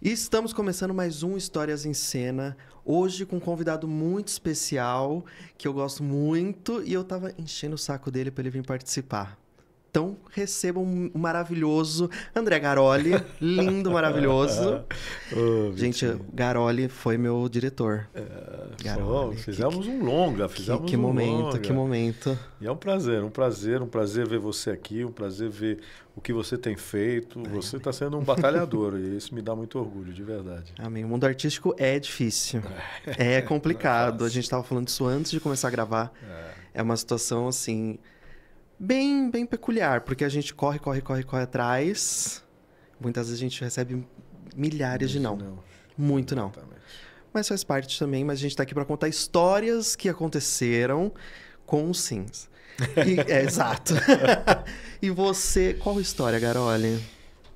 E estamos começando mais um Histórias em Cena, hoje com um convidado muito especial, que eu gosto muito, e eu tava enchendo o saco dele para ele vir participar. Então, recebam um maravilhoso André Garoli, lindo, maravilhoso. Gente, Garoli foi meu diretor. Garoli, fizemos um longa, que momento, que momento. E é um prazer ver você aqui, um prazer ver o que você tem feito. Você está sendo um batalhador e isso me dá muito orgulho, de verdade. Amém. O mundo artístico é difícil, é complicado. A gente estava falando disso antes de começar a gravar. É uma situação, assim... Bem peculiar, porque a gente corre atrás. Muitas vezes a gente recebe milhares de não. Muito não. Exatamente. Mas faz parte também, mas a gente tá aqui para contar histórias que aconteceram com os sims. Exato. E você, qual história, Garoli?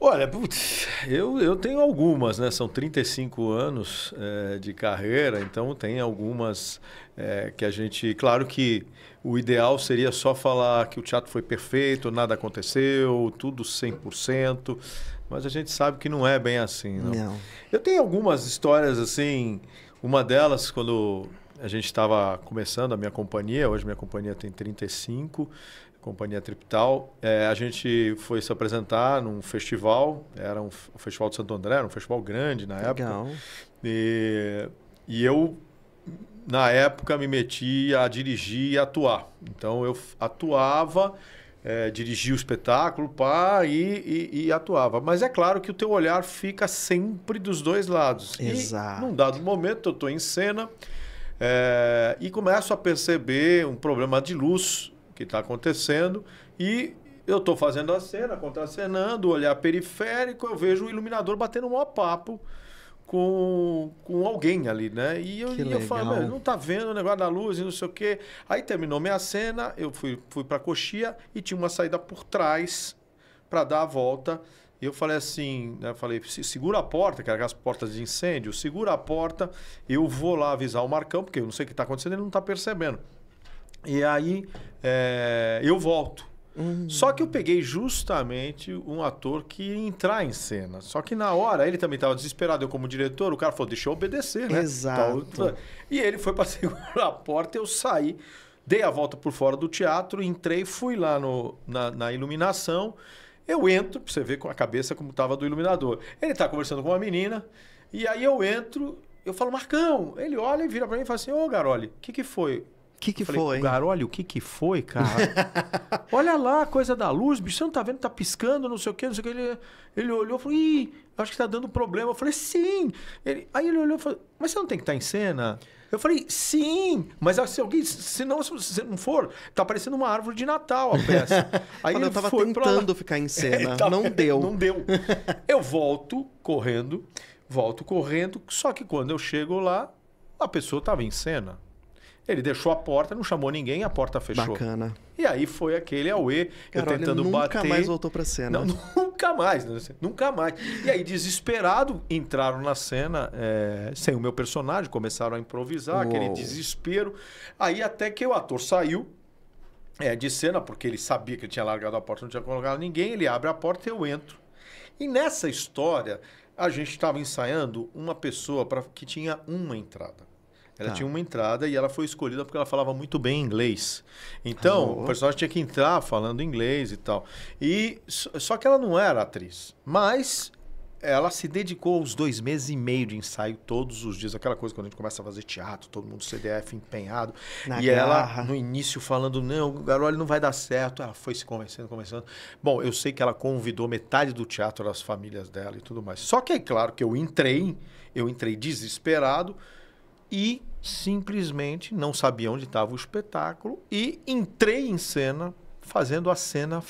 Olha, putz, eu tenho algumas, né? São 35 anos de carreira, então tem algumas que a gente... Claro que o ideal seria só falar que o teatro foi perfeito, nada aconteceu, tudo 100%, mas a gente sabe que não é bem assim, não. Eu tenho algumas histórias, assim, uma delas, quando a gente estava começando a minha companhia, hoje minha companhia tem 35, Companhia Tripital, a gente foi se apresentar num festival, era o Festival de Santo André, era um festival grande na época. E eu, na época, me meti a dirigir e atuar. Então, eu atuava, dirigia o espetáculo e atuava. Mas é claro que o teu olhar fica sempre dos dois lados. Exato. E, num dado momento, eu estou em cena e começo a perceber um problema de luz que está acontecendo, e eu estou fazendo a cena, contracenando, olhar periférico, eu vejo o iluminador batendo um maior papo com alguém ali, né? E eu falo, não tá vendo o negócio da luz e não sei o quê. Aí terminou minha cena, eu fui para a coxia e tinha uma saída por trás para dar a volta. E eu falei assim, né? Falei, segura a porta, que eram as portas de incêndio, segura a porta, eu vou lá avisar o Marcão, porque eu não sei o que está acontecendo, ele não está percebendo. E aí eu volto. Só que eu peguei justamente um ator que ia entrar em cena. Só que na hora, ele também estava desesperado. Eu como diretor, o cara falou, deixa eu obedecer, né? Exato. Então, e ele foi para segurar a porta, eu saí, dei a volta por fora do teatro, entrei, fui lá na iluminação. Eu entro, para você ver com a cabeça como estava do iluminador. Ele está conversando com uma menina, e aí eu entro, eu falo, Marcão. Ele olha e vira para mim e fala assim, ô Garoli, o que foi? O que foi? Garoli, o que foi, cara? Olha lá a coisa da luz, bicho, você não tá vendo? Tá piscando, não sei o quê, não sei o quê. Ele olhou e falou, acho que tá dando problema. Eu falei, sim. Aí ele olhou e falou, mas você não tem que estar em cena? Eu falei, sim, mas se você não for, tá parecendo uma árvore de Natal a peça. Aí eu tava tentando ficar em cena, não deu. Não deu. Eu volto correndo, só que quando eu chego lá, a pessoa tava em cena. Ele deixou a porta, não chamou ninguém, a porta fechou. Bacana. E aí foi aquele auê, eu tentando bater. Nunca mais voltou pra cena. Não, nunca mais, né? Nunca mais. E aí, desesperado, entraram na cena sem o meu personagem, começaram a improvisar, aquele desespero. Aí até que o ator saiu de cena, porque ele sabia que ele tinha largado a porta, não tinha colocado ninguém, ele abre a porta e eu entro. E nessa história, a gente estava ensaiando uma pessoa que tinha uma entrada. Ela tinha uma entrada e ela foi escolhida porque ela falava muito bem inglês. Então, o personagem tinha que entrar falando inglês e tal. Só que ela não era atriz. Mas ela se dedicou aos 2 meses e meio de ensaio todos os dias. Aquela coisa quando a gente começa a fazer teatro, todo mundo CDF empenhado. Ela, no início, falando, não, o Garoli não vai dar certo. Ela foi se convencendo. Bom, eu sei que ela convidou metade do teatro das famílias dela e tudo mais. Só que é claro que eu entrei desesperado e simplesmente não sabia onde estava o espetáculo e entrei em cena fazendo a cena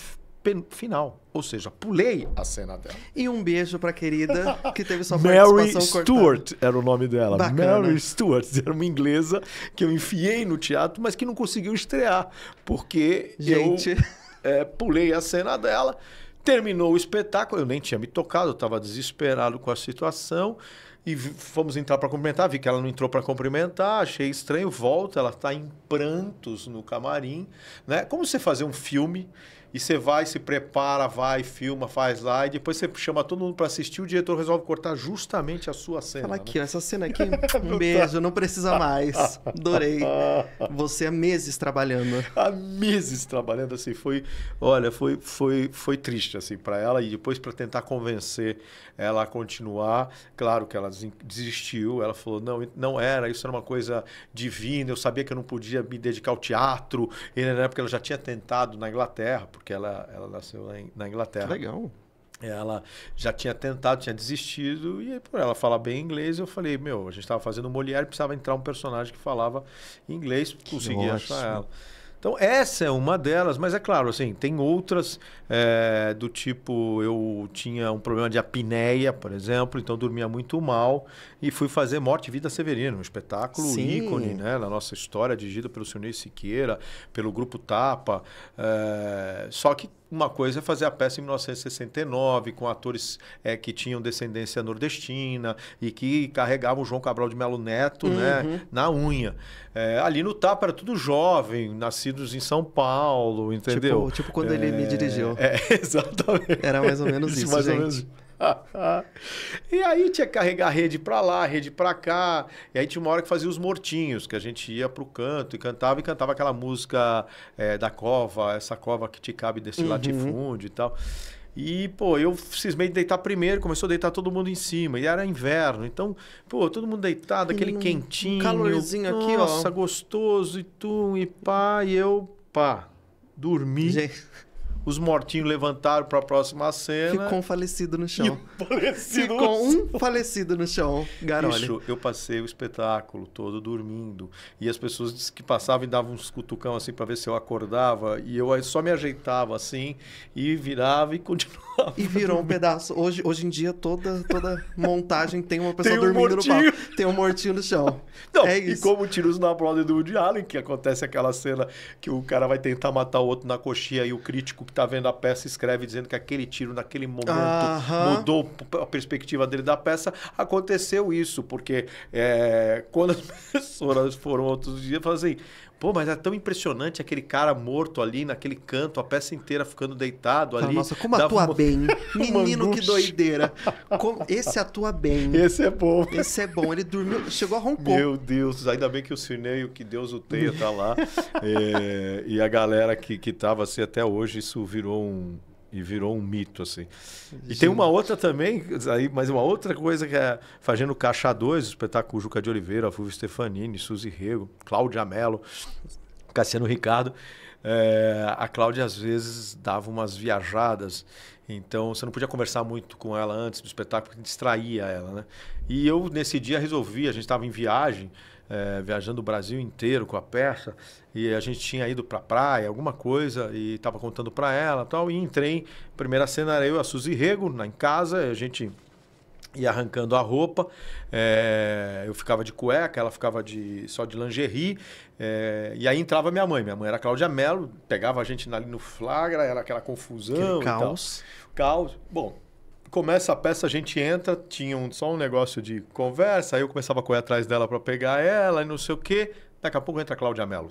final. Ou seja, pulei a cena dela. E um beijo pra querida que teve sua Mary participação Stuart era o nome dela. Bacana. Mary Stuart. Era uma inglesa que eu enfiei no teatro, mas que não conseguiu estrear. Porque eu pulei a cena dela. Terminou o espetáculo. Eu nem tinha me tocado. Eu estava desesperado com a situação. E fomos entrar para cumprimentar, vi que ela não entrou para cumprimentar, achei estranho, volta, ela está em prantos no camarim, né? Como você fazer um filme e você vai, se prepara, vai, filma, faz lá, e depois você chama todo mundo para assistir, o diretor resolve cortar justamente a sua cena. Fala né? aqui, ó, essa cena aqui, um beijo, não precisa mais. Adorei. Você há meses trabalhando. Há meses trabalhando, assim, olha, foi triste, assim, para ela, e depois para tentar convencer ela a continuar, claro que ela desistiu, ela falou, não era, isso era uma coisa divina, eu sabia que eu não podia me dedicar ao teatro, e na época ela já tinha tentado na Inglaterra, porque ela nasceu na Inglaterra. Que legal. Ela já tinha tentado, tinha desistido, e por ela falar bem inglês, eu falei, a gente estava fazendo Molière, precisava entrar um personagem que falava inglês, consegui achar ela. Então, essa é uma delas, mas é claro, assim, tem outras do tipo, eu tinha um problema de apneia, por exemplo, então dormia muito mal e fui fazer Morte e Vida Severina, um espetáculo ícone, né, na nossa história, dirigido pelo Sr. Siqueira, pelo Grupo Tapa, só que uma coisa é fazer a peça em 1969, com atores que tinham descendência nordestina e que carregavam o João Cabral de Melo Neto, né, na unha. Ali no Tapa era tudo jovem, nascidos em São Paulo, entendeu? Tipo quando ele me dirigiu. Exatamente. Era mais ou menos isso, mais gente. Ou menos. E aí tinha que carregar rede pra lá, rede pra cá. E aí tinha uma hora que fazia os mortinhos, que a gente ia pro canto e cantava aquela música da cova, essa cova que te cabe desse latifúndio e tal. E, eu cismei de deitar primeiro, começou a deitar todo mundo em cima. E era inverno, então, todo mundo deitado, aquele quentinho. Calorzinho aqui, ó. Nossa, gostoso, e eu, dormi. Gente. Os mortinhos levantaram para a próxima cena. Ficou um falecido no chão. Ficou um falecido no chão, Garoli. Bicho, eu passei o espetáculo todo dormindo. E as pessoas que passavam e davam uns cutucão assim para ver se eu acordava. E eu só me ajeitava assim e virava e continuava. E virou um pedaço. Hoje em dia, toda montagem tem uma pessoa dormindo no palco. Tem um mortinho no chão. Não, é isso. E como Tiros na Brother do Woody Allen, que acontece aquela cena que o cara vai tentar matar o outro na coxinha e o crítico que tá vendo a peça escreve dizendo que aquele tiro naquele momento mudou a perspectiva dele da peça. Aconteceu isso, porque quando as pessoas foram outros dias, falaram assim, mas é tão impressionante aquele cara morto ali naquele canto, a peça inteira ficando deitado ali. Nossa, como atua bem. Menino, que doideira. Esse atua bem. Esse é bom. Esse é bom. Ele dormiu, chegou a roncar. Meu Deus, ainda bem que o Cirneio, que Deus o tenha, tá lá. E a galera que tava assim até hoje, isso virou um mito, assim. E tem uma outra também, mas uma outra coisa que é Fazendo Caixa 2, o espetáculo Juca de Oliveira, Fulvio Stefanini, Suzy Rego, Cláudia Mello, Cassiano Ricardo. A Cláudia, às vezes, dava umas viajadas, então você não podia conversar muito com ela antes do espetáculo, porque distraía ela, né? E eu, nesse dia, resolvi, a gente estava em viagem, viajando o Brasil inteiro com a peça, e a gente tinha ido pra praia, alguma coisa, e estava contando para ela tal, e entrei, primeira cena era eu e a Suzy Rego em casa, a gente ia arrancando a roupa, eu ficava de cueca, ela ficava só de lingerie, e aí entrava minha mãe era a Cláudia Mello, pegava a gente ali no flagra, era aquela confusão, caos. Caos. Bom, começa a peça, a gente entra, tinha só um negócio de conversa, aí eu começava a correr atrás dela para pegar ela e não sei o quê. Daqui a pouco entra a Cláudia Mello.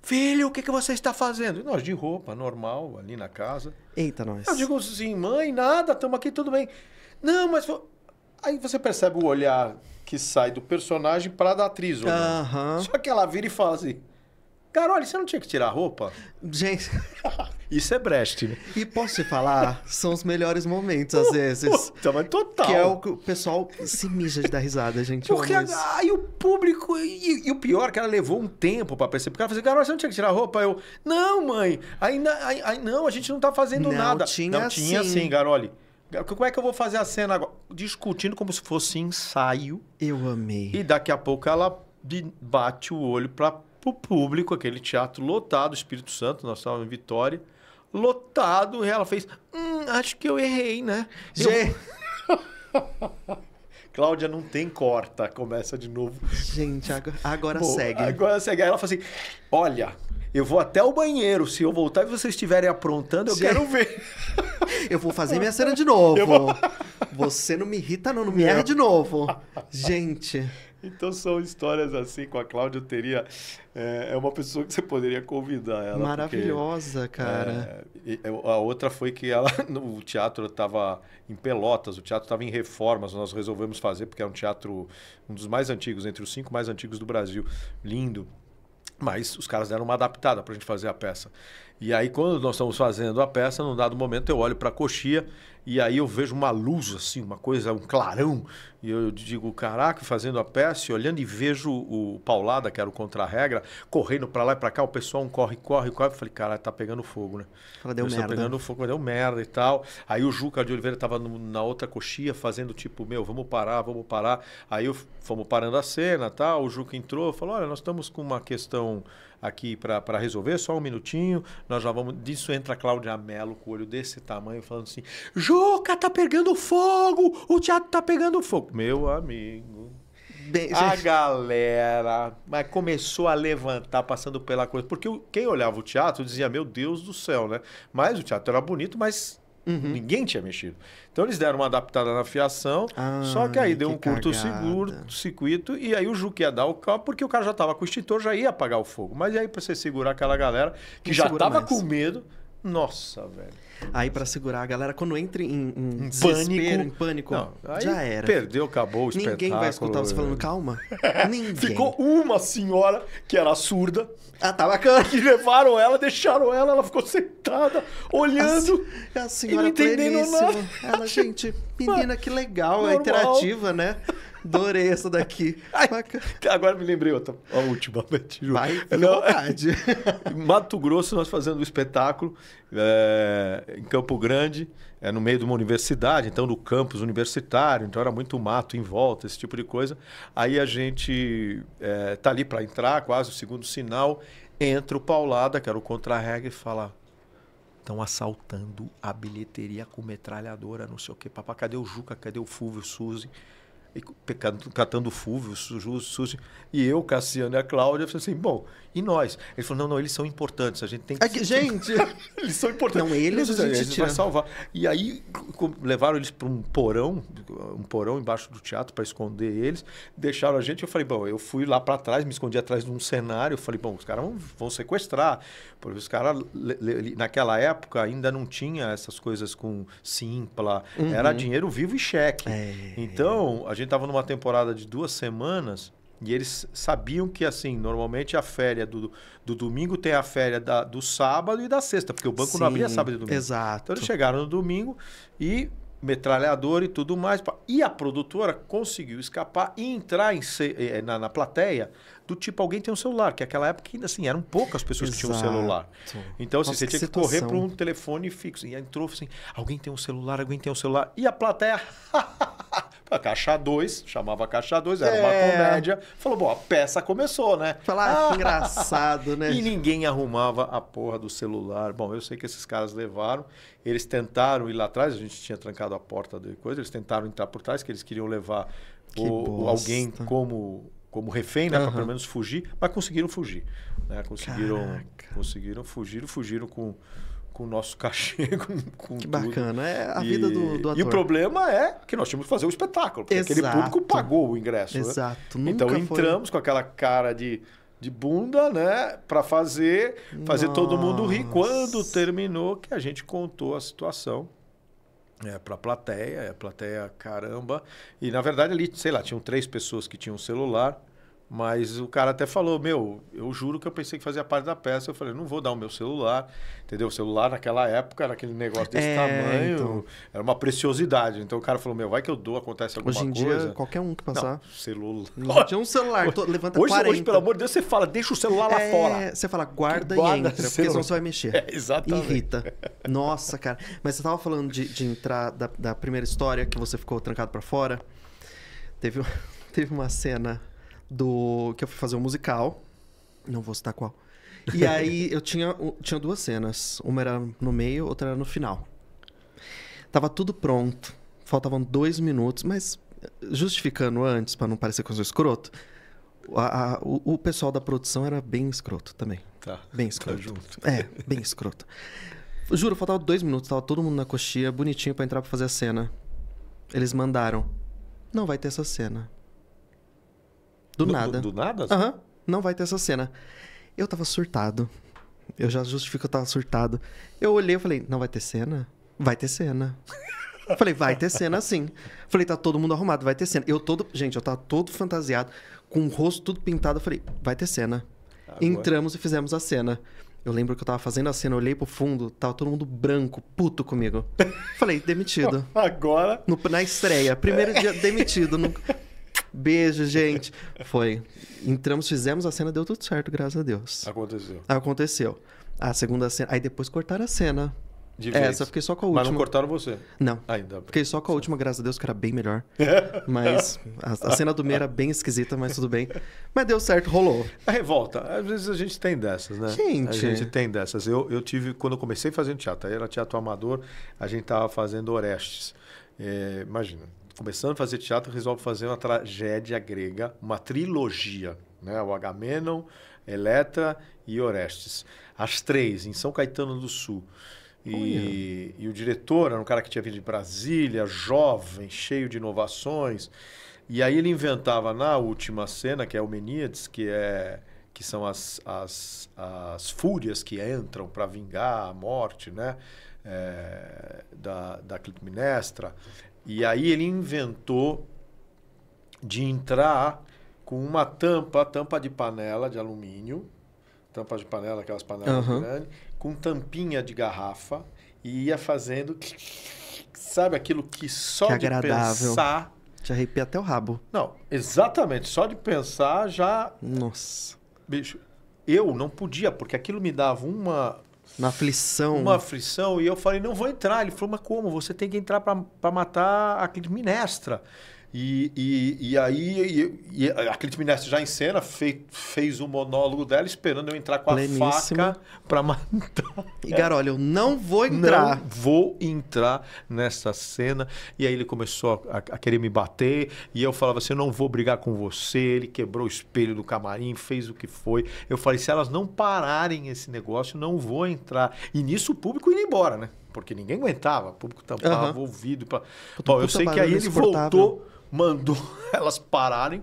Filho, o que você está fazendo? E nós de roupa, normal, ali na casa. Eita, nós. Eu digo assim, mãe, nada, estamos aqui, tudo bem. Não, mas... Aí você percebe o olhar que sai do personagem para da atriz. Só que ela vira e fala assim, Carol, você não tinha que tirar a roupa? Gente... Isso é Brecht, né? E posso te falar, são os melhores momentos, às vezes. Mas total. Que é o que o pessoal se mija de dar risada, gente. Porque aí o público... E o pior é que ela levou um tempo pra perceber. Porque ela falou assim, Carol, você não tinha que tirar a roupa? Eu, não, mãe. Não, a gente não tá fazendo nada. Não, tinha sim, Garoli. Como é que eu vou fazer a cena agora? Discutindo como se fosse ensaio. Eu amei. E daqui a pouco ela bate o olho pro público, aquele teatro lotado, Espírito Santo, nós estávamos em Vitória, lotado, e ela fez, acho que eu errei, né? Cláudia não tem corta, começa de novo. Gente, agora segue. Agora segue. Aí ela fala assim, olha, eu vou até o banheiro, se eu voltar e vocês estiverem aprontando, eu quero ver. Eu vou fazer minha cena de novo. Você não me irrita não me erra de novo. Gente... Então são histórias assim, com a Cláudia eu teria... É uma pessoa que você poderia convidar ela. Maravilhosa, cara. A outra foi que ela, o teatro estava em Pelotas, o teatro estava em reformas, nós resolvemos fazer, porque é um teatro, um dos mais antigos, entre os 5 mais antigos do Brasil. Lindo. Mas os caras deram uma adaptada para a gente fazer a peça. E aí, quando nós estamos fazendo a peça, num dado momento eu olho para a coxia e aí eu vejo uma luz, assim, uma coisa, um clarão. E eu digo, caraca, fazendo a peça, e olhando e vejo o Paulada, que era o contra-regra, correndo para lá e para cá, o pessoal corre. Eu falei, cara, tá pegando fogo, né? Ela deu merda. Pegando fogo, deu merda e tal. Aí o Juca de Oliveira estava na outra coxia fazendo tipo, vamos parar. Aí fomos parando a cena e tal. O Juca entrou, falou, olha, nós estamos com uma questão aqui para resolver, só um minutinho. Nós já vamos... Disso entra a Cláudia Mello com o olho desse tamanho, falando assim, Juca, tá pegando fogo! O teatro tá pegando fogo. Meu amigo... A galera mas começou a levantar, passando pela coisa. Porque quem olhava o teatro dizia, meu Deus do céu, né? Mas o teatro era bonito, mas ninguém tinha mexido. Então eles deram uma adaptada na fiação, só que aí deu um curto-circuito e aí o Juca ia dar o carro, porque o cara já estava com o extintor, já ia apagar o fogo. Mas aí para você segurar aquela galera que já estava com medo, nossa, velho. Aí para segurar a galera, quando entra em desespero, em pânico, não, já era. Perdeu, acabou o espetáculo. Ninguém vai escutar você falando calma. Ninguém. Ficou uma senhora que era surda. Ah, tá bacana. Que levaram ela, deixaram ela ficou sentada, olhando. A senhora e não entendendo nada. Ela, gente, menina, que legal, é interativa, né? Adorei essa daqui. Agora me lembrei outra, a última. Vai, fica à vontade. Em Mato Grosso, nós fazendo um espetáculo em Campo Grande, no meio de uma universidade, então no campus universitário, então era muito mato em volta, esse tipo de coisa. Aí a gente tá ali para entrar, quase o segundo sinal, entra o Paulada, que era o contra-regra, e fala... Estão assaltando a bilheteria com metralhadora, não sei o quê. Papá, cadê o Juca? Cadê o Fúvio, Suzy? Catando o Fúvio, Suzy. E eu, Cassiano e a Cláudia, falei assim, bom, e nós? Ele falou, não, eles são importantes, a gente tem que... gente! Eles são importantes. Não, eles a gente vai salvar. E aí levaram eles para um porão embaixo do teatro para esconder eles, deixaram a gente, eu falei, bom, eu fui lá para trás, me escondi atrás de um cenário, eu falei, bom, os caras vão sequestrar, porque os caras, naquela época, ainda não tinha essas coisas com Simpla, era dinheiro vivo e cheque. Então, a gente estava numa temporada de 2 semanas e eles sabiam que, assim, normalmente a férias do domingo tem a férias do sábado e da sexta, porque o banco não abria sábado e domingo. Exato. Então, eles chegaram no domingo e metralhador e tudo mais. E a produtora conseguiu escapar e entrar na plateia do tipo, alguém tem um celular, que naquela época ainda assim, eram poucas pessoas que tinham um celular. Então, assim, você tinha que correr para um telefone fixo. E entrou assim, alguém tem um celular. E a plateia... A Caixa 2, chamava Caixa 2, era uma comédia. Falou, bom, a peça começou, né? Falar que engraçado, né? E ninguém arrumava a porra do celular. Bom, eu sei que esses caras levaram. Eles tentaram ir lá atrás, a gente tinha trancado a porta de coisa, eles tentaram entrar por trás, que eles queriam levar alguém como refém, né? Para pelo menos fugir, mas conseguiram fugir. Né? Conseguiram fugir, fugiram com o nosso cachê, com que tudo. Bacana, é a vida do ator. E o problema é que nós tínhamos que fazer o espetáculo, porque aquele público pagou o ingresso. Exato. Né? Então entramos com aquela cara de bunda, né, para fazer todo mundo rir. Quando terminou, que a gente contou a situação para a plateia, caramba. E na verdade ali, sei lá, tinham 3 pessoas que tinham celular. Mas o cara até falou, eu juro que eu pensei que fazia parte da peça. Eu falei, não vou dar o meu celular, entendeu? O celular naquela época era aquele negócio desse tamanho, então... era uma preciosidade. Então o cara falou, vai que eu dou, acontece alguma coisa. Hoje em dia, qualquer um que passar. Não, celular. Tinha um celular, levanta hoje, 40. Hoje, pelo amor de Deus, você fala, deixa o celular lá fora. Você fala, guarda e entra, porque senão você vai mexer. Exatamente. Irrita. Nossa, cara. Mas você tava falando de entrar da primeira história, que você ficou trancado pra fora. Teve uma cena... que eu fui fazer um musical, não vou citar qual. E aí eu tinha 2 cenas, uma era no meio, outra era no final. Tava tudo pronto, faltavam 2 minutos, mas justificando antes, para não parecer coisa escroto, o pessoal da produção era bem escroto também. Tá. Bem escroto. Tá junto. Bem escroto. Juro, faltava 2 minutos, tava todo mundo na coxia, bonitinho para entrar para fazer a cena. Eles mandaram, não vai ter essa cena. Do nada. Do nada? Aham, não vai ter essa cena. Eu tava surtado. Eu já justifico que eu tava surtado. Eu olhei e falei, não vai ter cena? Vai ter cena. Falei, vai ter cena sim. Falei, tá todo mundo arrumado, vai ter cena. Gente, eu tava todo fantasiado, com o rosto tudo pintado. Eu falei, vai ter cena. Agora... Entramos e fizemos a cena. Eu lembro que eu tava fazendo a cena, eu olhei pro fundo, tava todo mundo branco, puto comigo. Falei, demitido. Agora? Na estreia, primeiro dia, demitido. Beijo, gente. Foi. Entramos, fizemos a cena, deu tudo certo, graças a Deus. Aconteceu. A segunda cena. Aí depois cortaram a cena. De vez. Essa eu fiquei só com a última. Mas não cortaram você? Não. Ainda. Fiquei só com a última, graças a Deus, que era bem melhor. Mas a cena do meio era bem esquisita, mas tudo bem. Mas deu certo, rolou. A revolta. Às vezes a gente tem dessas, né? A gente tem dessas. Eu tive, quando eu comecei fazendo teatro, aí era teatro amador, a gente tava fazendo Orestes. Imagina, começando a fazer teatro, resolve fazer uma tragédia grega, uma trilogia, né? O Agamenon, Eletra e Orestes. As três, em São Caetano do Sul. E o diretor era um cara que tinha vindo de Brasília, jovem, cheio de inovações. E aí ele inventava na última cena, que é o Meníades, que são as fúrias que entram para vingar a morte, né? Da Clitemnestra. E aí ele inventou de entrar com uma tampa de panela de alumínio, tampa de panela, aquelas panelas grandes, com tampinha de garrafa, e ia fazendo, sabe, aquilo que só que de agradável. Pensar... Te arrepia até o rabo. Não, exatamente, só de pensar já... Nossa. Bicho, eu não podia, porque aquilo me dava uma aflição. Uma aflição, e eu falei, não vou entrar. Ele falou, mas como? Você tem que entrar para matar a Clitemnestra. E aí a Clitemnestra já em cena fez o monólogo dela esperando eu entrar com a faca para matar. E Garolho, eu não vou entrar. Não vou entrar nessa cena. E aí ele começou a querer me bater. E eu falava assim, eu não vou brigar com você. Ele quebrou o espelho do camarim, fez o que foi. Eu falei, se elas não pararem esse negócio, não vou entrar. E nisso o público ia embora, né? Porque ninguém aguentava. O público tampava o ouvido. Bom, eu sei que aí ele voltou... mandou elas pararem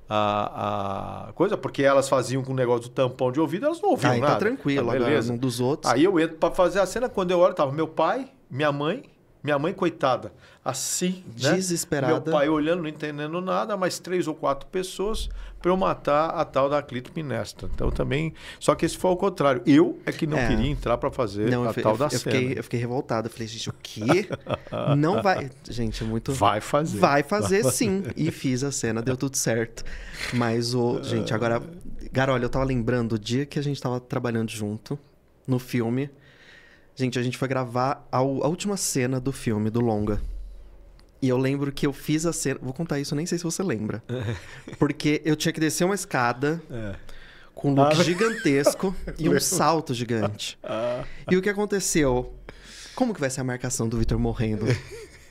a coisa, porque elas faziam com o negócio do tampão de ouvido, elas não ouviam nada. Tá tranquilo, beleza. Um dos outros. Aí eu entro para fazer a cena, quando eu olho, tava meu pai, minha mãe, coitada, assim, desesperada. Meu pai olhando, não entendendo nada, mais 3 ou 4 pessoas para eu matar a tal da Clitemnestra. Então também, só que esse foi ao contrário. Eu é que não queria entrar para fazer tal da cena. Eu fiquei revoltado. Eu falei, gente, o quê? Não vai... Gente, é muito... Vai fazer. Vai fazer, sim. E fiz a cena, deu tudo certo. Mas, gente, agora... Garolho, eu tava lembrando o dia que a gente tava trabalhando junto, no filme. Gente, a gente foi gravar a última cena do filme, do longa. E eu lembro que eu fiz a cena... Vou contar isso, nem sei se você lembra. Porque eu tinha que descer uma escada com um look gigantesco e um salto gigante. E o que aconteceu? Como que vai ser a marcação do Vitor morrendo?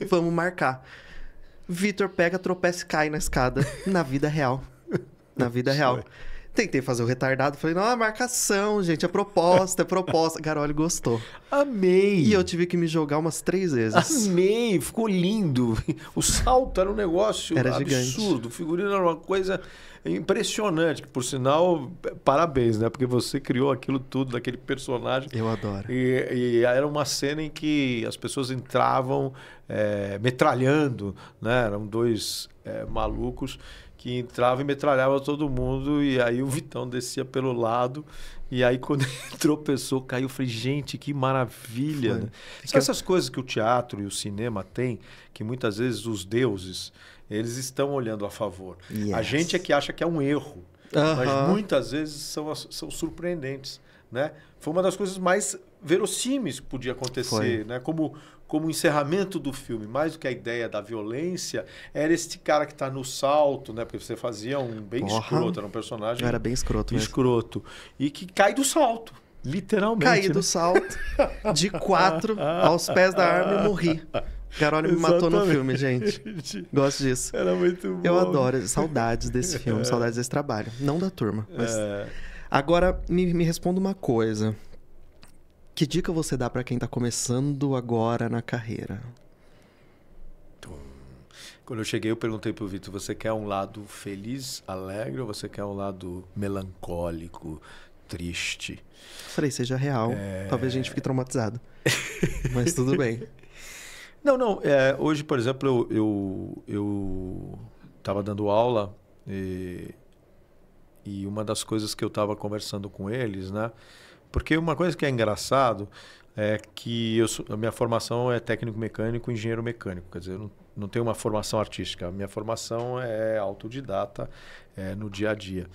Vamos marcar. Vitor pega, tropeça e cai na escada. Na vida real. Na vida real. Tentei fazer o retardado. Falei, não, é marcação, gente. É proposta. Garolho gostou. Amei. E eu tive que me jogar umas 3 vezes. Amei. Ficou lindo. O salto era um negócio absurdo. Gigante. O figurino era uma coisa impressionante. Por sinal, parabéns, né? Porque você criou aquilo tudo, daquele personagem. Eu adoro. E era uma cena em que as pessoas entravam metralhando, né? Eram 2 malucos que entrava e metralhava todo mundo, e aí o Vitão descia pelo lado, e aí quando ele tropeçou, caiu, eu falei, gente, que maravilha. Né? São essas coisas que o teatro e o cinema têm, que muitas vezes os deuses, eles estão olhando a favor. Yes. A gente é que acha que é um erro, mas muitas vezes são surpreendentes. Né? Foi uma das coisas mais verossímeis que podia acontecer, né? Como encerramento do filme, mais do que a ideia da violência, era este cara que está no salto, né? Porque você fazia um bem escroto, era um personagem... Era bem escroto mesmo. Escroto. E que cai do salto, literalmente. Caí do salto, de 4, aos pés da arma e morri. Garolho me matou no filme, gente. Gosto disso. Era muito bom. Eu adoro. Saudades desse filme, saudades desse trabalho. Não da turma, mas... Agora, me responda uma coisa. Que dica você dá para quem tá começando agora na carreira? Quando eu cheguei, eu perguntei pro Vitor, você quer um lado feliz, alegre, ou você quer um lado melancólico, triste? Falei, seja real. Talvez a gente fique traumatizado. Mas tudo bem. Não. Hoje, por exemplo, eu estava dando aula e uma das coisas que eu estava conversando com eles, né? Porque uma coisa que é engraçado é que a minha formação é técnico mecânico, engenheiro mecânico. Quer dizer, eu não tenho uma formação artística. A minha formação é autodidata no dia a dia.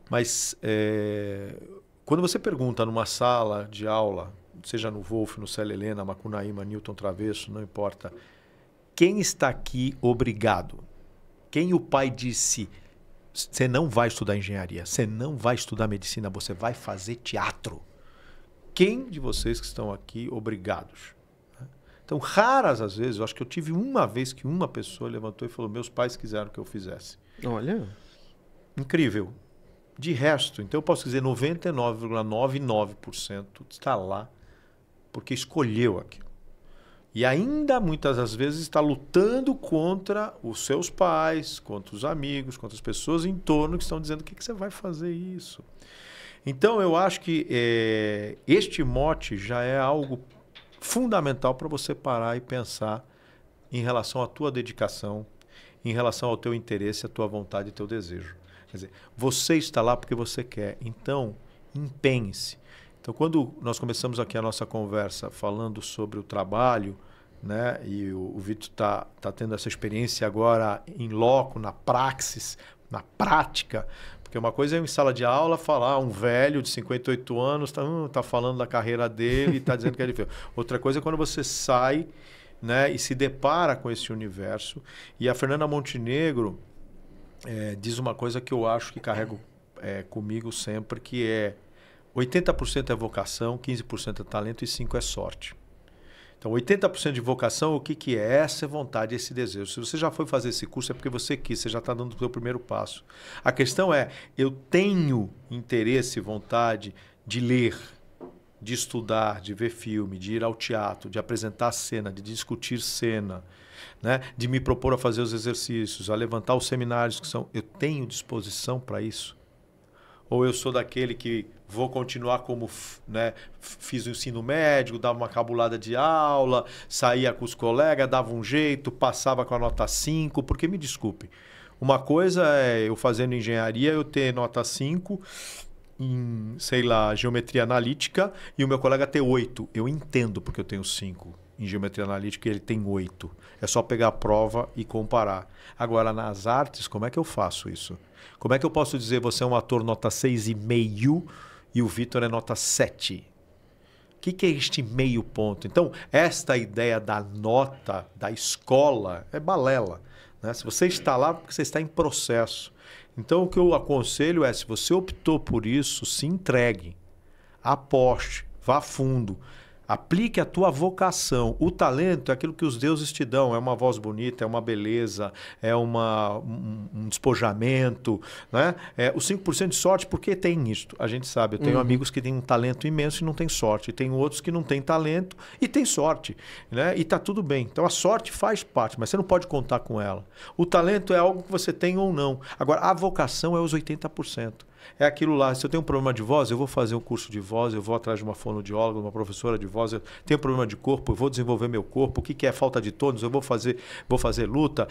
Mas quando você pergunta numa sala de aula, seja no Wolf, no Célia Helena, Macunaíma, Newton Travesso, não importa, quem está aqui obrigado? Quem o pai disse, você não vai estudar engenharia, você não vai estudar medicina, você vai fazer teatro? Quem de vocês que estão aqui obrigados? Então, raras às vezes, eu acho que eu tive uma vez que uma pessoa levantou e falou, meus pais quiseram que eu fizesse. Olha. Incrível. De resto, então eu posso dizer 99,99% está lá porque escolheu aquilo. E ainda muitas das vezes está lutando contra os seus pais, contra os amigos, contra as pessoas em torno que estão dizendo, o que você vai fazer isso? Então, eu acho que este mote já é algo fundamental para você parar e pensar em relação à tua dedicação, em relação ao teu interesse, à tua vontade e teu desejo. Quer dizer, você está lá porque você quer. Então, empenhe-se. Então, quando nós começamos aqui a nossa conversa falando sobre o trabalho, né, e o Vitor tá tendo essa experiência agora em loco, na praxis, na prática. Porque uma coisa é em sala de aula falar, um velho de 58 anos tá falando da carreira dele e está dizendo que é difícil. Outra coisa é quando você sai, né, e se depara com esse universo. E a Fernanda Montenegro diz uma coisa que eu acho que carrego comigo sempre, que é 80% é vocação, 15% é talento e 5% é sorte. Então, 80% de vocação, o que é? Essa vontade, esse desejo. Se você já foi fazer esse curso, é porque você quis, você já está dando o seu primeiro passo. A questão é, eu tenho interesse e vontade de ler, de estudar, de ver filme, de ir ao teatro, de apresentar cena, de discutir cena, né? De me propor a fazer os exercícios, a levantar os seminários que são... Eu tenho disposição para isso? Ou eu sou daquele que vou continuar como, né, fiz o ensino médio, dava uma cabulada de aula, saía com os colegas, dava um jeito, passava com a nota 5, porque me desculpe, uma coisa é eu fazendo engenharia, eu ter nota 5 em, sei lá, geometria analítica e o meu colega ter 8. Eu entendo porque eu tenho 5 em geometria analítica e ele tem 8. É só pegar a prova e comparar. Agora, nas artes, como é que eu faço isso? Como é que eu posso dizer você é um ator nota 6,5 e o Vitor é nota 7? O que é este meio ponto? Então, esta ideia da nota, da escola, é balela, né? Se você está lá, porque você está em processo. Então, o que eu aconselho é, se você optou por isso, se entregue, aposte, vá fundo. Aplique a tua vocação. O talento é aquilo que os deuses te dão. É uma voz bonita, é uma beleza, é um despojamento, né? Os 5% de sorte, porque tem isto. A gente sabe, eu tenho amigos que têm um talento imenso e não têm sorte. E tem outros que não têm talento e têm sorte, né? E está tudo bem. Então a sorte faz parte, mas você não pode contar com ela. O talento é algo que você tem ou não. Agora, a vocação é os 80%. É aquilo lá, se eu tenho um problema de voz, eu vou fazer um curso de voz, eu vou atrás de uma fonoaudióloga, uma professora de voz, eu tenho problema de corpo, eu vou desenvolver meu corpo, o que é falta de tônus, eu vou fazer luta,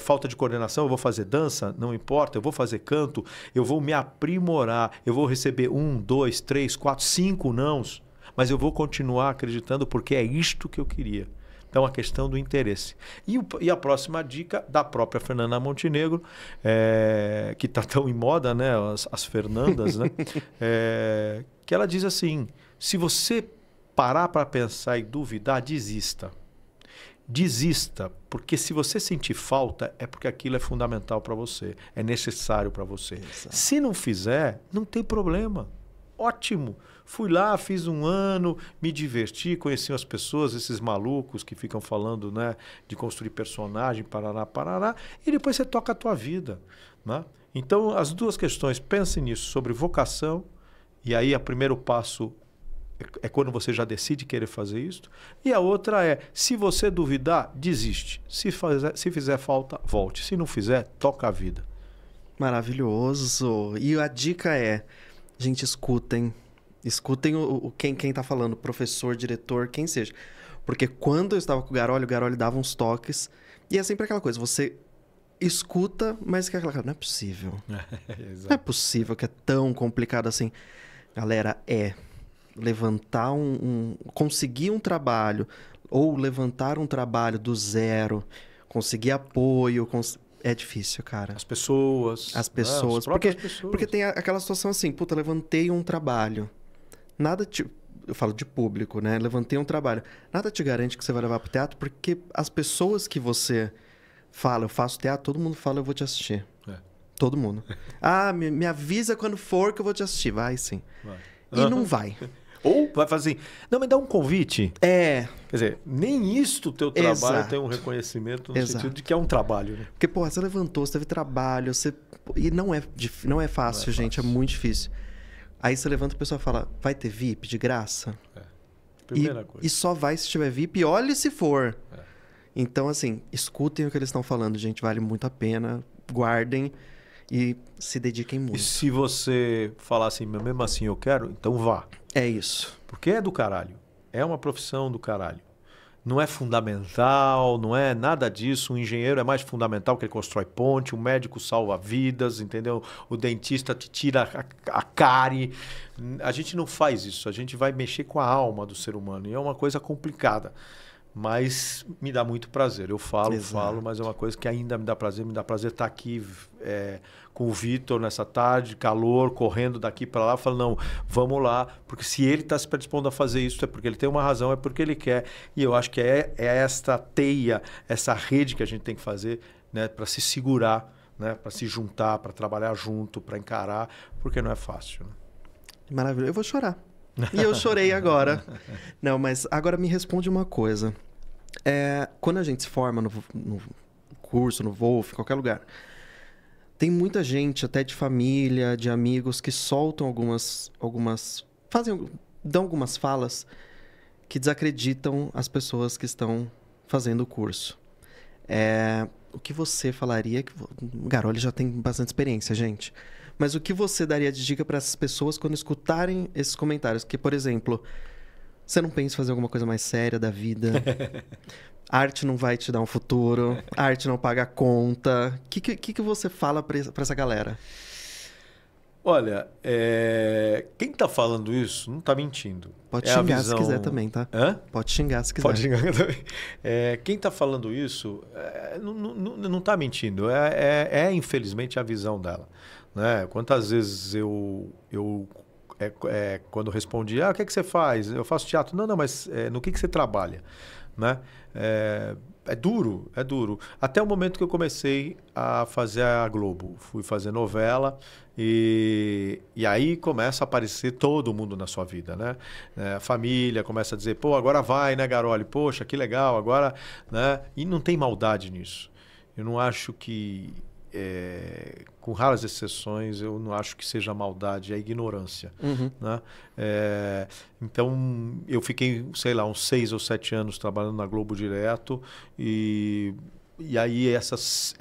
falta de coordenação, eu vou fazer dança, não importa, eu vou fazer canto, eu vou me aprimorar, eu vou receber 1, 2, 3, 4, 5 nãos, mas eu vou continuar acreditando porque é isto que eu queria. Então, a questão do interesse. E a próxima dica da própria Fernanda Montenegro, que está tão em moda, né? As Fernandas, né? Que ela diz assim, se você parar para pensar e duvidar, desista. Desista, porque se você sentir falta, é porque aquilo é fundamental para você, é necessário para você. Exato. Se não fizer, não tem problema. Ótimo. Fui lá, fiz um ano, me diverti, conheci as pessoas, esses malucos que ficam falando, né, de construir personagem, parará, parará, e depois você toca a tua vida, né? Então, as duas questões, pense nisso, sobre vocação, e aí o primeiro passo é quando você já decide querer fazer isso. E a outra é, se você duvidar, desiste. Se fizer falta, volte. Se não fizer, toca a vida. Maravilhoso. E a dica é, gente, escutem. Escutem quem tá falando, professor, diretor, quem seja. Porque quando eu estava com o Garoli dava uns toques. E é sempre aquela coisa, você escuta, mas que aquela coisa, não é possível. Não é possível que é tão complicado assim. Galera, levantar conseguir um trabalho, ou levantar um trabalho do zero, conseguir apoio, é difícil, cara. As pessoas. As pessoas. Porque tem aquela situação assim, puta, levantei um trabalho. Nada te... Eu falo de público, né? Levantei um trabalho. Nada te garante que você vai levar pro teatro, porque as pessoas que você fala, eu faço teatro, todo mundo fala, eu vou te assistir. Todo mundo. Me avisa quando for que eu vou te assistir. Vai, sim. Vai. E não vai. Ou vai fazer assim, não, me dá um convite. Quer dizer, nem isso o teu trabalho tem um reconhecimento no sentido de que é um trabalho, né? Porque, você levantou, você teve trabalho, e não é fácil, gente, é muito difícil. Aí você levanta e a pessoa fala, vai ter VIP de graça? Primeira coisa. E só vai se tiver VIP, e olhe se for. Então, assim, escutem o que eles estão falando, gente, vale muito a pena, guardem e se dediquem muito. E se você falar assim, mesmo assim eu quero, então vá. É isso. Porque é do caralho. É uma profissão do caralho. Não é fundamental, não é nada disso. O engenheiro é mais fundamental, que ele constrói ponte, o médico salva vidas, entendeu? O dentista te tira a cárie. A gente não faz isso. A gente vai mexer com a alma do ser humano. E é uma coisa complicada. Mas me dá muito prazer. Eu falo, mas é uma coisa que ainda me dá prazer. Me dá prazer estar aqui com o Vitor nessa tarde, calor, correndo daqui para lá. Falando, não, vamos lá. Porque se ele está se predispondo a fazer isso, é porque ele tem uma razão, é porque ele quer. E eu acho que é esta teia, essa rede que a gente tem que fazer, né, para se segurar, né, para se juntar, para trabalhar junto, para encarar, porque não é fácil. Né? Maravilha. Eu vou chorar. E eu chorei agora. Não, mas agora me responde uma coisa. Quando a gente se forma no curso, no Wolf, em qualquer lugar, tem muita gente, até de família, de amigos, que soltam dão algumas falas que desacreditam as pessoas que estão fazendo o curso. O que você falaria? O Garoli já tem bastante experiência, gente. Mas o que você daria de dica para essas pessoas quando escutarem esses comentários? Que, por exemplo, você não pensa em fazer alguma coisa mais séria da vida. A arte não vai te dar um futuro. A arte não paga a conta. O que você fala para essa galera? Olha, quem está falando isso não está mentindo. Pode xingar se quiser também, tá? Hã? Pode xingar se quiser. Pode xingar também. Quem está falando isso não está mentindo. Infelizmente, a visão dela. Né? Quantas vezes quando respondi, o que você faz? Eu faço teatro. Não, mas no que você trabalha? Né? É duro. Até o momento que eu comecei a fazer a Globo. Fui fazer novela e aí começa a aparecer todo mundo na sua vida, né? A família começa a dizer, pô, agora vai, né, Garoli? Poxa, que legal, agora... Né? E não tem maldade nisso. Eu não acho que... com raras exceções, eu não acho que seja maldade, é ignorância. Uhum. Né? Então, eu fiquei, sei lá, uns 6 ou 7 anos trabalhando na Globo direto e aí essas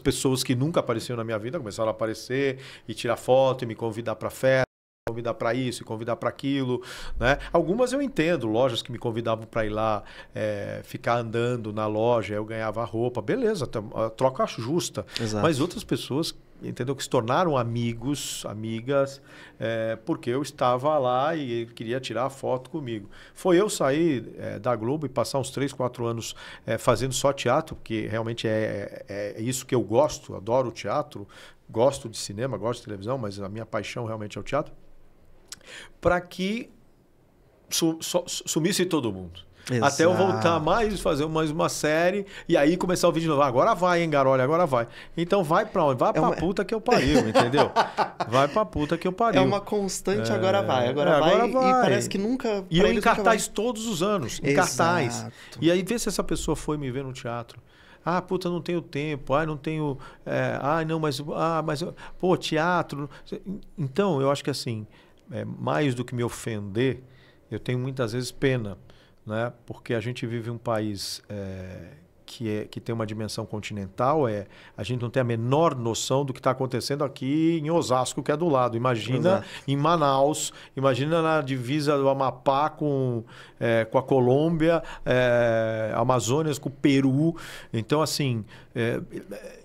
pessoas que nunca apareciam na minha vida começaram a aparecer e tirar foto e me convidar para festa, convidar para isso e convidar para aquilo, né? Algumas eu entendo, lojas que me convidavam para ir lá, ficar andando na loja, eu ganhava roupa, beleza, troca justa. Exato. Mas outras pessoas, entendeu, que se tornaram amigos, amigas, porque eu estava lá e ele queria tirar foto comigo. Foi eu sair da Globo e passar uns 3, 4 anos fazendo só teatro, porque realmente é isso que eu gosto, adoro o teatro, gosto de cinema, gosto de televisão, mas a minha paixão realmente é o teatro, para que sumisse todo mundo. Exato. Até eu voltar fazer mais uma série e aí começar o vídeo de novo. Agora vai, hein, Garoli, agora vai. Então vai pra onde? Vai pra puta que eu pariu, entendeu? Vai pra puta que eu pariu. É uma constante, agora vai. Agora vai. E parece que nunca... E eu em cartaz totos os anos. Em cartaz. Exato. E aí vê se essa pessoa foi me ver no teatro. Puta, não tenho tempo. Não tenho... não, mas... Pô, teatro... Então, eu acho que assim, mais do que me ofender, eu tenho muitas vezes pena, né? Porque a gente vive um país que tem uma dimensão continental, a gente não tem a menor noção do que está acontecendo aqui em Osasco, que é do lado. Imagina em Manaus, imagina na divisa do Amapá com a Colômbia, Amazônia com o Peru. Então, assim,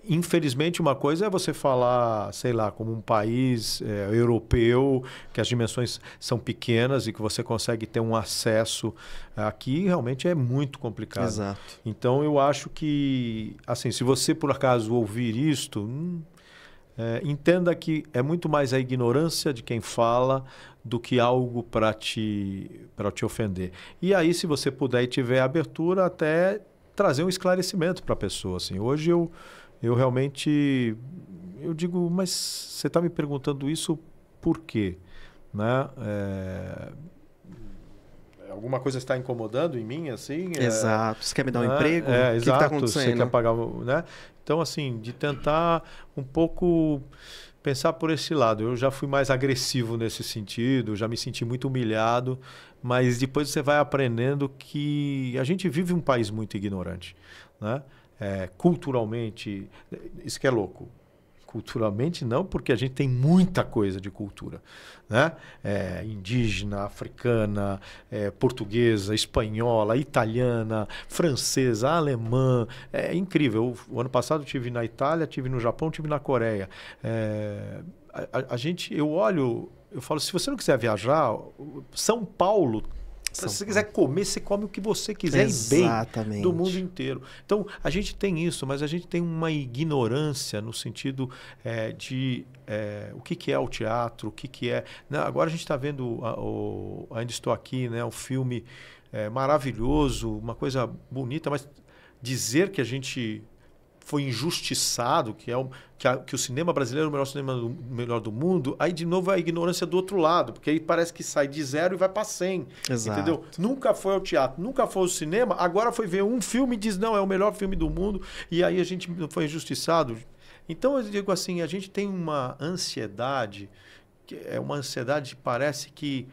infelizmente, uma coisa é você falar, sei lá, como um país europeu, que as dimensões são pequenas e que você consegue ter um acesso. Aqui realmente é muito complicado. Exato. Então, eu acho que, assim, se você por acaso ouvir isto, entenda que é muito mais a ignorância de quem fala do que algo para te ofender. E aí, se você puder e tiver abertura, até trazer um esclarecimento para a pessoa. Assim. Hoje eu realmente digo, mas você está me perguntando isso por quê? Né? Alguma coisa está incomodando em mim, assim? Exato. Você quer me dar um emprego? O Exato. que está acontecendo? Você quer pagar, né? Então, assim, de tentar um pouco pensar por esse lado. Eu já fui mais agressivo nesse sentido, já me senti muito humilhado, mas depois você vai aprendendo que a gente vive um país muito ignorante, né? Culturalmente, isso que é louco. Culturalmente não, porque a gente tem muita coisa de cultura, né? Indígena, africana, portuguesa, espanhola, italiana, francesa, alemã. É incrível. O ano passado eu estive na Itália, estive no Japão, estive na Coreia. Eu olho, eu falo, se você não quiser viajar, São Paulo... Se você quiser comer, você come o que você quiser. Exatamente. E bem do mundo inteiro. Então, a gente tem isso, mas a gente tem uma ignorância no sentido de o que é o teatro, o que é... Né? Agora a gente está vendo, Ainda Estou Aqui, né? Um filme maravilhoso, uma coisa bonita, mas dizer que a gente foi injustiçado, que o cinema brasileiro é o melhor cinema melhor do mundo, aí de novo a ignorância do outro lado, porque aí parece que sai de 0 e vai para 100. Exato. Entendeu? Nunca foi ao teatro, nunca foi ao cinema, agora foi ver um filme e diz, não, é o melhor filme do mundo, e aí a gente foi injustiçado. Então eu digo assim, a gente tem uma ansiedade, que é uma ansiedade que parece que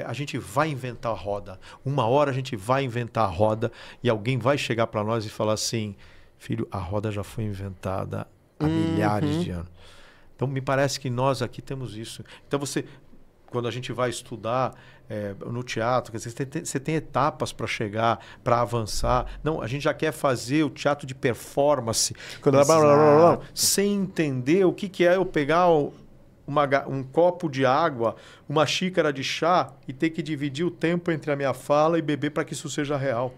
a gente vai inventar a roda. Uma hora a gente vai inventar a roda e alguém vai chegar para nós e falar assim, filho, a roda já foi inventada há milhares de anos. Então, me parece que nós aqui temos isso. Então, quando a gente vai estudar no teatro, você tem etapas para chegar, para avançar. Não, a gente já quer fazer o teatro de performance, sem entender o que é eu pegar um copo de água, uma xícara de chá e ter que dividir o tempo entre a minha fala e beber para que isso seja real.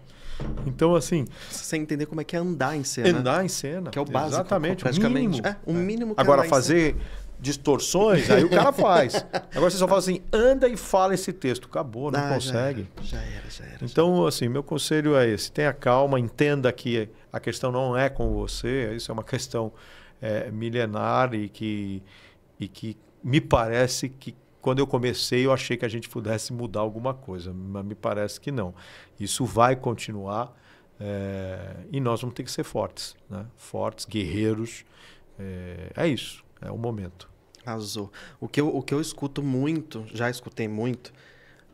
Então, assim... Sem entender como é que é andar em cena. Andar em cena. Que é o básico. Exatamente. Praticamente. O mínimo que agora, fazer distorções, aí o cara faz. Agora você só fala assim, anda e fala esse texto. Acabou, não consegue. Já era. Então, assim, meu conselho é esse. Tenha calma, entenda que a questão não é com você. Isso é uma questão milenar e que me parece que quando eu comecei, eu achei que a gente pudesse mudar alguma coisa, mas me parece que não. Isso vai continuar e nós vamos ter que ser fortes, né? Fortes, guerreiros. É isso, é o momento. Arrasou. O que eu escuto muito, já escutei muito,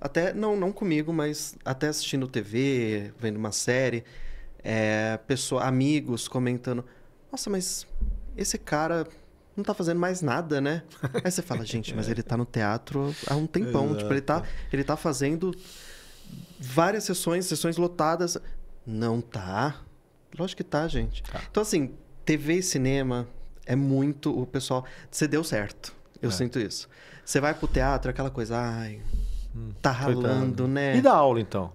até não comigo, mas até assistindo TV, vendo uma série, amigos comentando, nossa, mas esse cara... não tá fazendo mais nada, né? Aí você fala, gente, mas ele tá no teatro há um tempão. Tipo, ele tá fazendo várias sessões lotadas. Não tá. Lógico que tá, gente. Tá. Então, assim, TV e cinema é muito... O pessoal... Você deu certo. Eu sinto isso. Você vai pro teatro, aquela coisa... Ai, tá ralando, né? E dá aula, então?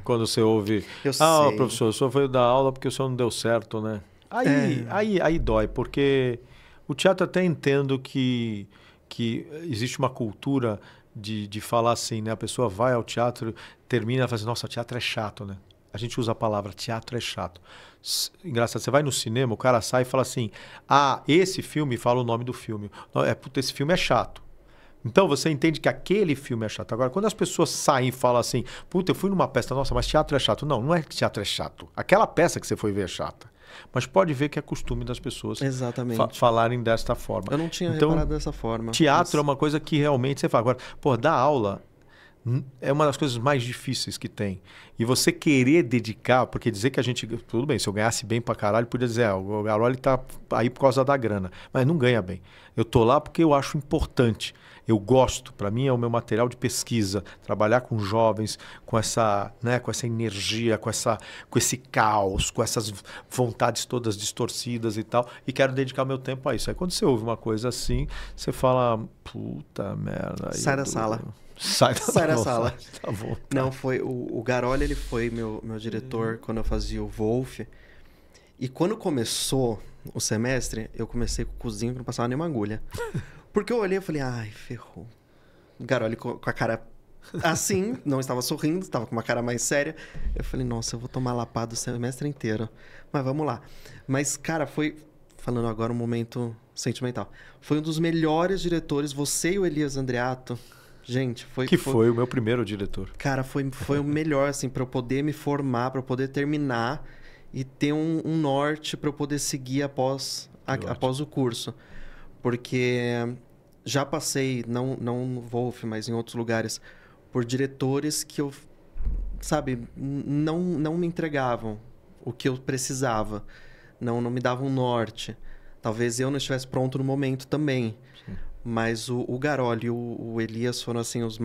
Quando você ouve... Eu sei. Professor, o senhor veio dar aula porque o senhor não deu certo, né? Aí dói, porque... O teatro até entendo que existe uma cultura de falar assim, né? A pessoa vai ao teatro, termina e fala assim, nossa, teatro é chato, né? A gente usa a palavra teatro é chato. Engraçado, você vai no cinema, o cara sai e fala assim, esse filme, fala o nome do filme. Esse filme é chato. Então você entende que aquele filme é chato. Agora, quando as pessoas saem e falam assim, eu fui numa peça, nossa, mas teatro é chato. Não é que teatro é chato. Aquela peça que você foi ver é chata. Mas pode ver que é costume das pessoas falarem desta forma. Eu não tinha reparado dessa forma. Teatro é uma coisa que realmente você fala. Agora, dar aula é uma das coisas mais difíceis que tem. E você querer dedicar, porque dizer que a gente... Tudo bem, se eu ganhasse bem pra caralho, podia dizer, o Garoli tá aí por causa da grana. Mas não ganha bem. Eu tô lá porque eu acho importante. Eu gosto, para mim é o meu material de pesquisa, trabalhar com jovens, com essa, né, com essa energia, com esse caos, com essas vontades todas distorcidas e tal, e quero dedicar meu tempo a isso. Aí quando você ouve uma coisa assim, você fala, puta merda. Sai da sala. Sai da sala. Tá bom, tá. Não, foi o Garoli, ele foi meu diretor quando eu fazia o Wolf. E quando começou o semestre, eu comecei com o cozinho que não passava nenhuma agulha. Porque eu olhei e falei, ai, ferrou. O Garoli com a cara assim, não estava sorrindo, estava com uma cara mais séria. Eu falei, nossa, eu vou tomar lapada o semestre inteiro. Mas vamos lá. Mas, cara, foi... Falando agora um momento sentimental. Foi um dos melhores diretores, você e o Elias Andreato. Gente, foi o meu primeiro diretor. Cara, foi o melhor, assim, para eu poder me formar, para eu poder terminar e ter um norte para eu poder seguir após o curso. Porque já passei, não no Wolf, mas em outros lugares, por diretores que eu, sabe, não me entregavam o que eu precisava. Não me davam um norte. Talvez eu não estivesse pronto no momento também. Sim. Mas o Garoli e o Elias foram assim, os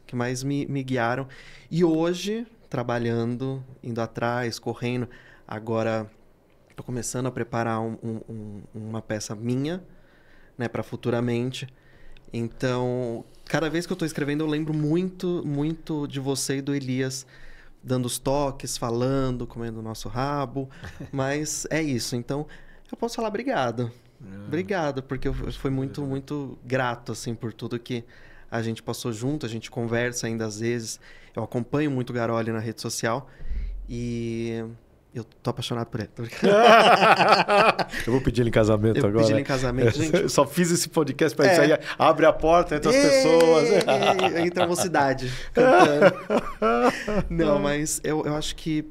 que mais me guiaram. E hoje, trabalhando, indo atrás, correndo, agora estou começando a preparar uma peça minha, né, para futuramente. Então, cada vez que eu estou escrevendo, eu lembro muito, muito de você e do Elias, dando os toques, falando, comendo o nosso rabo. Mas é isso. Então, eu posso falar obrigado. Obrigado, porque eu fui muito, muito grato, assim, por tudo que a gente passou junto. A gente conversa ainda às vezes. Eu acompanho muito o Garoli na rede social. E eu tô apaixonado por ele. Eu vou pedir ele em casamento agora. Eu pedi ele em casamento, gente. Eu só fiz esse podcast pra isso aí. Abre a porta entre as pessoas. Entra a mocidade cantando. Não, mas eu acho que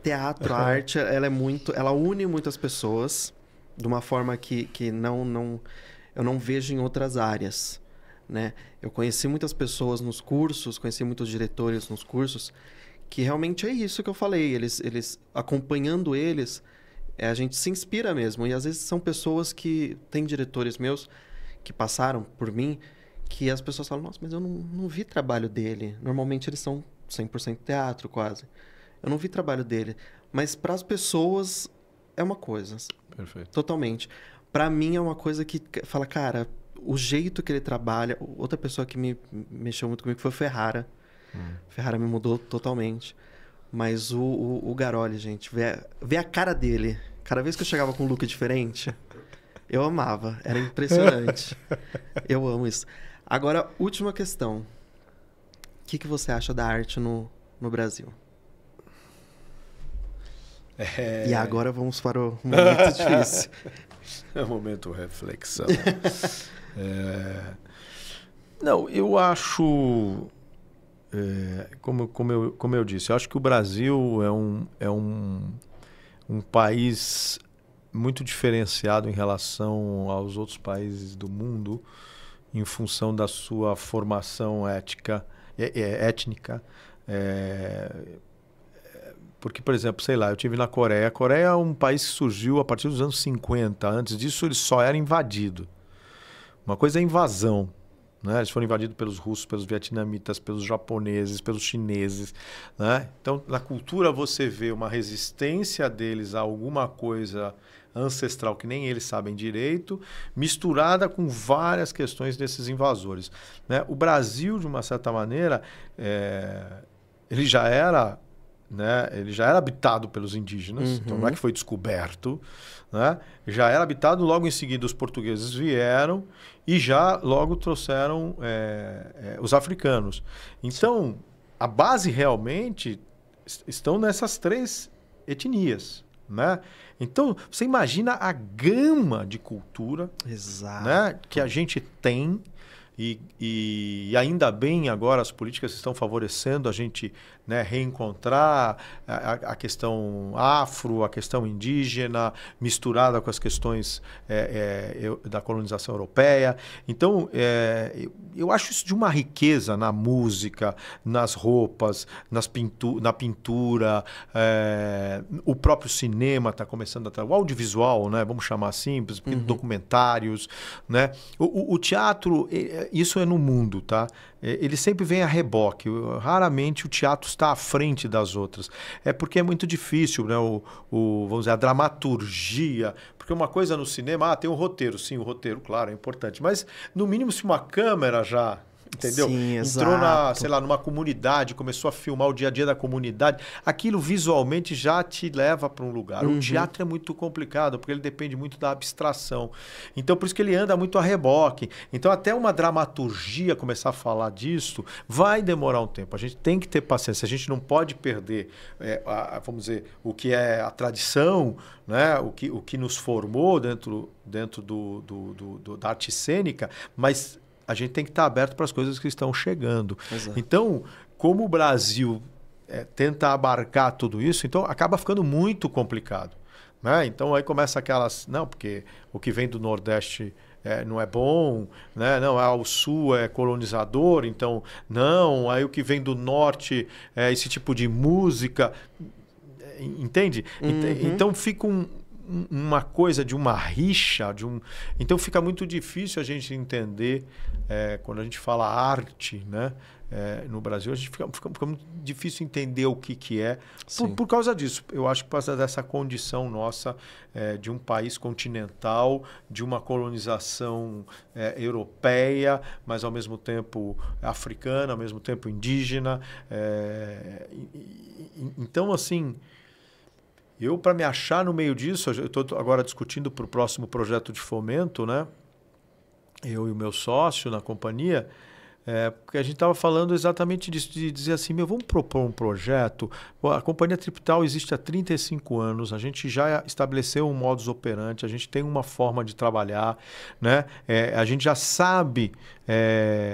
teatro, a arte, ela une muitas pessoas de uma forma que eu não vejo em outras áreas, né? Eu conheci muitas pessoas nos cursos, conheci muitos diretores nos cursos, que realmente é isso que eu falei. Eles acompanhando eles, a gente se inspira mesmo. E às vezes são pessoas que... Tem diretores meus que passaram por mim, que as pessoas falam, nossa, mas eu não vi trabalho dele. Normalmente eles são 100% teatro, quase. Eu não vi trabalho dele. Mas para as pessoas é uma coisa. Perfeito. Totalmente. Para mim é uma coisa que fala, cara, o jeito que ele trabalha... Outra pessoa que me mexeu muito comigo foi o Ferrara. Ferrara me mudou totalmente. Mas o Garoli, gente, ver a cara dele. Cada vez que eu chegava com um look diferente, eu amava. Era impressionante. Eu amo isso. Agora, última questão. O que você acha da arte no Brasil? E agora vamos para o momento difícil. É o momento reflexão. Não, eu acho... como eu disse, eu acho que o Brasil é um país muito diferenciado em relação aos outros países do mundo em função da sua formação étnica. Porque, por exemplo, sei lá, eu estive na Coreia. A Coreia é um país que surgiu a partir dos anos 50. Antes disso, ele só era invadido. Uma coisa é invasão. Né? Eles foram invadidos pelos russos, pelos vietnamitas, pelos japoneses, pelos chineses. Né? Então, na cultura, você vê uma resistência deles a alguma coisa ancestral que nem eles sabem direito, misturada com várias questões desses invasores. Né? O Brasil, de uma certa maneira, ele já era... Né? Ele já era habitado pelos indígenas, então não é que foi descoberto, né? Já era habitado, logo em seguida os portugueses vieram e já logo trouxeram os africanos. Então, a base realmente estão nessas três etnias, né? Então, você imagina a gama de cultura, exato, né, que a gente tem e ainda bem agora as políticas estão favorecendo a gente, né, reencontrar a questão afro, a questão indígena, misturada com as questões da colonização europeia. Então, eu acho isso de uma riqueza na música, nas roupas, na pintura, o próprio cinema está começando a o audiovisual, né, vamos chamar assim, documentários, né? O teatro, isso é no mundo, tá? Ele sempre vem a reboque. Raramente o teatro está à frente das outras. É porque é muito difícil, né? Vamos dizer, a dramaturgia. Porque uma coisa no cinema, tem um roteiro. Sim, o roteiro, claro, é importante. Mas, no mínimo, se uma câmera já... Entendeu? Sim, entrou exato. sei lá, numa comunidade, começou a filmar o dia a dia da comunidade, aquilo visualmente já te leva para um lugar. O teatro é muito complicado, porque ele depende muito da abstração. Então, por isso que ele anda muito a reboque. Então, até uma dramaturgia começar a falar disso, vai demorar um tempo. A gente tem que ter paciência. A gente não pode perder, vamos dizer, o que é a tradição, né? o que nos formou dentro da arte cênica, mas a gente tem que estar aberto para as coisas que estão chegando. Exato. Então, como o Brasil tenta abarcar tudo isso, então acaba ficando muito complicado, né? Então aí começa aquelas... Não, porque o que vem do Nordeste não é bom, né? Não, o Sul é colonizador, então não. Aí o que vem do Norte é esse tipo de música. Entende? Então fica uma coisa de uma rixa, então fica muito difícil a gente entender quando a gente fala arte, né? No Brasil, a gente fica muito difícil entender o que é por causa disso. Eu acho que por causa dessa condição nossa de um país continental, de uma colonização europeia, mas ao mesmo tempo africana, ao mesmo tempo indígena. Então, assim... Eu, para me achar no meio disso, eu estou agora discutindo para o próximo projeto de fomento, né? Eu e o meu sócio na companhia, porque a gente estava falando exatamente disso, de dizer assim, vamos propor um projeto. A Companhia Tripital existe há 35 anos, a gente já estabeleceu um modus operandi, a gente tem uma forma de trabalhar, né? A gente já sabe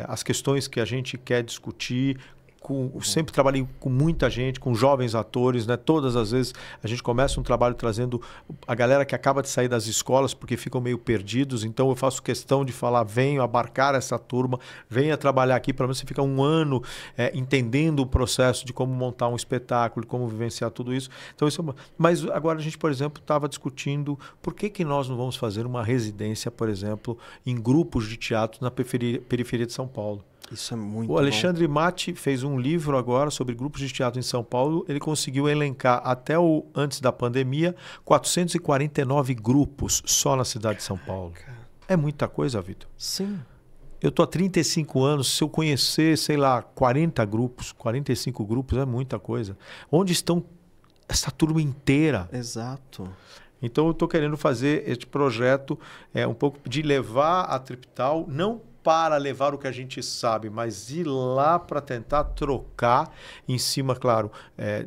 as questões que a gente quer discutir. Sempre trabalhei com muita gente, com jovens atores, né? Todas as vezes a gente começa um trabalho trazendo a galera que acaba de sair das escolas porque ficam meio perdidos. Então eu faço questão de falar, venha abarcar essa turma, venha trabalhar aqui, pelo menos você fica um ano entendendo o processo de como montar um espetáculo, de como vivenciar tudo isso. Então, mas agora a gente, por exemplo, estava discutindo por que nós não vamos fazer uma residência, por exemplo, em grupos de teatro na periferia de São Paulo. Isso é muito bom. O Alexandre Matti fez um livro agora sobre grupos de teatro em São Paulo. Ele conseguiu elencar, antes da pandemia, 449 grupos só na cidade de São Paulo. É muita coisa, Vitor. Sim. Eu estou há 35 anos, se eu conhecer, sei lá, 40 grupos, 45 grupos, é muita coisa. Onde estão essa turma inteira? Exato. Então eu estou querendo fazer este projeto um pouco de levar a Tripital, não para levar o que a gente sabe, mas ir lá para tentar trocar em cima, claro,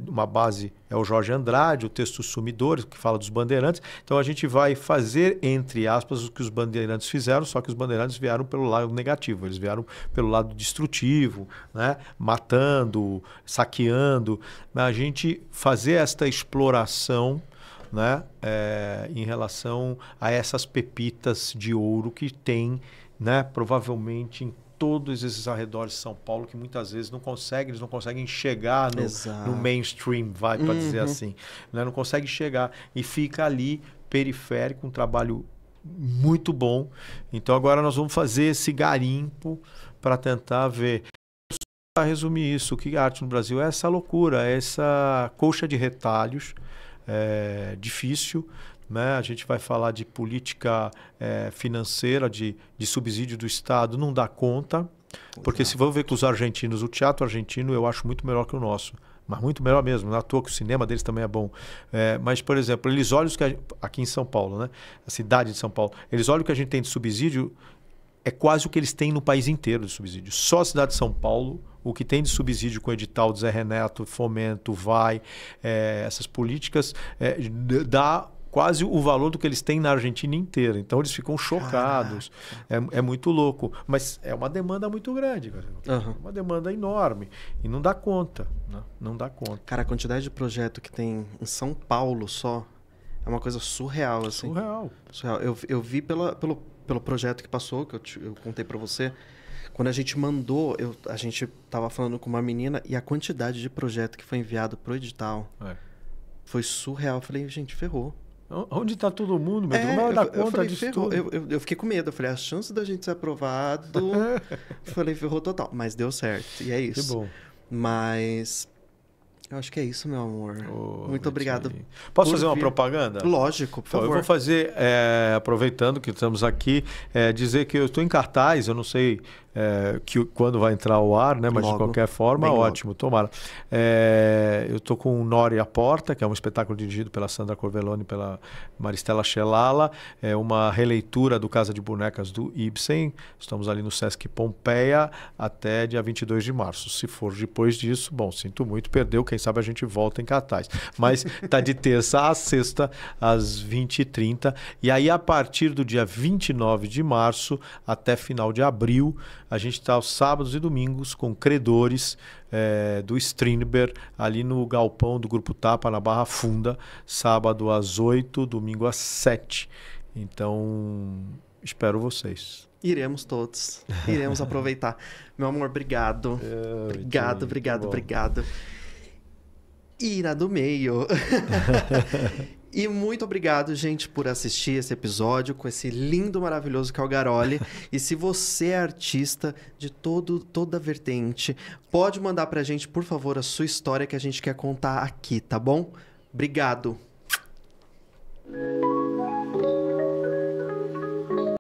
uma base é o Jorge Andrade, o texto Sumidores, que fala dos bandeirantes. Então a gente vai fazer, entre aspas, o que os bandeirantes fizeram, só que os bandeirantes vieram pelo lado negativo, eles vieram pelo lado destrutivo, né? Matando, saqueando. A gente fazer esta exploração, né? Em relação a essas pepitas de ouro que tem, né? Provavelmente em todos esses arredores de São Paulo, que muitas vezes eles não conseguem chegar no mainstream, para dizer assim, né? Não consegue chegar e fica ali periférico, um trabalho muito bom. Então agora nós vamos fazer esse garimpo para tentar ver. Para resumir isso, o que é arte no Brasil é essa loucura, é essa colcha de retalhos, difícil. Né? A gente vai falar de política financeira, de subsídio do Estado, não dá conta. Porque se vamos ver que os argentinos, o teatro argentino eu acho muito melhor que o nosso. Mas muito melhor mesmo, não é à toa que o cinema deles também é bom. Mas, por exemplo, eles olham aqui em São Paulo, né? A cidade de São Paulo, eles olham o que a gente tem de subsídio, é quase o que eles têm no país inteiro de subsídio. Só a cidade de São Paulo, o que tem de subsídio com o edital do Zé Reneto, Fomento, Vai, essas políticas, dá quase o valor do que eles têm na Argentina inteira. Então eles ficam chocados. É muito louco. Mas é uma demanda muito grande, cara. Uhum. Uma demanda enorme. E não dá conta. Né? Não dá conta. Cara, a quantidade de projeto que tem em São Paulo só é uma coisa surreal, assim. Surreal. Eu vi pelo projeto que passou, que eu contei pra você. Quando a gente mandou, a gente tava falando com uma menina e a quantidade de projeto que foi enviado pro edital foi surreal. Eu falei, gente, ferrou. Onde está todo mundo? Meu Deus, não vai dar conta disso tudo. Eu fiquei com medo. Eu falei, a chance da gente ser aprovado... falei, ferrou total. Mas deu certo. E é isso. Que bom. Mas... eu acho que é isso, meu amor. Muito obrigado. Posso fazer uma propaganda? Lógico, por favor. Eu vou fazer, aproveitando que estamos aqui, dizer que eu estou em cartaz, eu não sei quando vai entrar ao ar, né? Mas logo, de qualquer forma, ótimo, tomara. Eu estou com Nori à Porta, que é um espetáculo dirigido pela Sandra Corvelloni e pela Maristela Xelala. É uma releitura do Casa de Bonecas do Ibsen. Estamos ali no Sesc Pompeia até dia 22 de março. Se for depois disso, bom, sinto muito, perdeu. Quem sabe a gente volta em cartaz. Mas está de terça a sexta, às 20h30. E aí, a partir do dia 29 de março até final de abril, a gente está aos sábados e domingos com credores do Strindberg, ali no galpão do Grupo Tapa, na Barra Funda, sábado às 8, domingo às 7. Então, espero vocês. Iremos todos. Iremos aproveitar. Meu amor, obrigado. Obrigado. Ira do meio. E muito obrigado, gente, por assistir esse episódio com esse lindo, maravilhoso Calgaroli. E se você é artista de toda a vertente, pode mandar pra gente, por favor, a sua história que a gente quer contar aqui, tá bom? Obrigado.